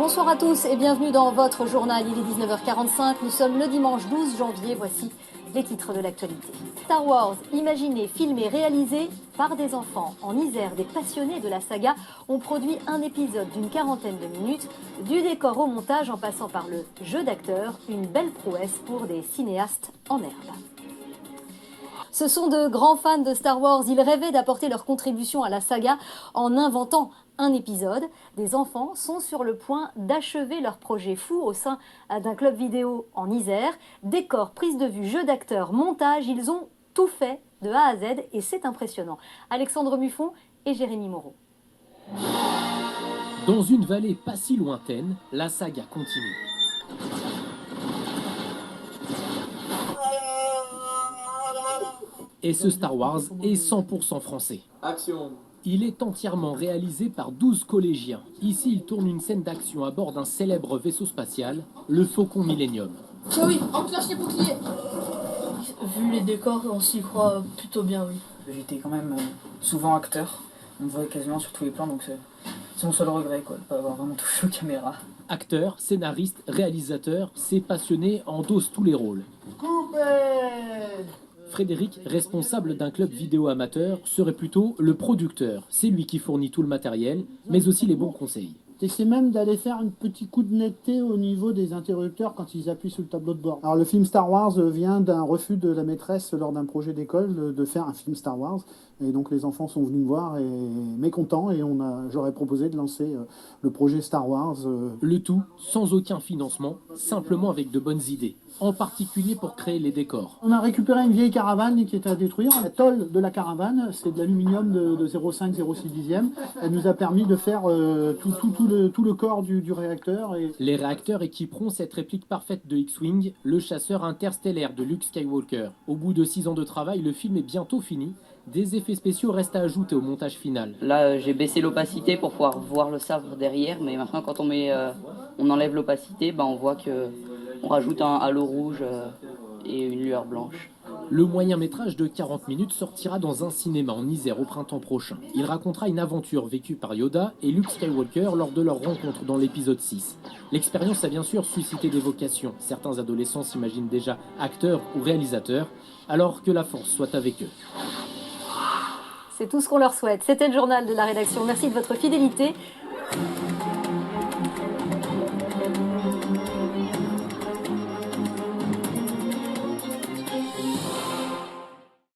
Bonsoir à tous et bienvenue dans votre journal. Il est 19h45, nous sommes le dimanche 12 janvier. Voici les titres de l'actualité. Star Wars, imaginé, filmé, réalisé par des enfants. En Isère, des passionnés de la saga ont produit un épisode d'une quarantaine de minutes. Du décor au montage en passant par le jeu d'acteurs, une belle prouesse pour des cinéastes en herbe. Ce sont de grands fans de Star Wars. Ils rêvaient d'apporter leur contribution à la saga en inventant un épisode. Des enfants sont sur le point d'achever leur projet fou au sein d'un club vidéo en Isère. Décor, prise de vue, jeu d'acteurs, montage, ils ont tout fait de A à Z et c'est impressionnant. Alexandre Muffon et Jérémy Moreau. Dans une vallée pas si lointaine, la saga continue. Et ce Star Wars est 100% français. Action. Il est entièrement réalisé par 12 collégiens. Ici, ils tournent une scène d'action à bord d'un célèbre vaisseau spatial, le Faucon Millennium. Ah oui, enclenche les boucliers. Vu les décors, on s'y croit plutôt bien, oui. J'étais quand même souvent acteur. On me voit quasiment sur tous les plans, donc c'est mon seul regret, quoi, de pas avoir vraiment touché aux caméras. Acteur, scénariste, réalisateur, ces passionnés endossent tous les rôles. Frédéric, responsable d'un club vidéo amateur, serait plutôt le producteur. C'est lui qui fournit tout le matériel, mais aussi les bons conseils. C'est même d'aller faire un petit coup de netteté au niveau des interrupteurs quand ils appuient sur le tableau de bord. Alors le film Star Wars vient d'un refus de la maîtresse lors d'un projet d'école de faire un film Star Wars. Et donc les enfants sont venus me voir et mécontents et j'aurais proposé de lancer le projet Star Wars. Le tout sans aucun financement, simplement avec de bonnes idées, en particulier pour créer les décors. On a récupéré une vieille caravane qui était à détruire. La tôle de la caravane, c'est de l'aluminium de 0,5-0,6 dixième. Elle nous a permis de faire tout le corps du réacteur. Et... Les réacteurs équiperont cette réplique parfaite de X-Wing, le chasseur interstellaire de Luke Skywalker. Au bout de 6 ans de travail, le film est bientôt fini. Des effets spéciaux restent à ajouter au montage final. Là, j'ai baissé l'opacité pour pouvoir voir le sabre derrière, mais maintenant, quand on enlève l'opacité, on voit qu'on rajoute un halo rouge et une lueur blanche. Le moyen-métrage de 40 minutes sortira dans un cinéma en Isère au printemps prochain. Il racontera une aventure vécue par Yoda et Luke Skywalker lors de leur rencontre dans l'épisode 6. L'expérience a bien sûr suscité des vocations. Certains adolescents s'imaginent déjà acteurs ou réalisateurs, alors que la force soit avec eux. C'est tout ce qu'on leur souhaite. C'était le journal de la rédaction. Merci de votre fidélité.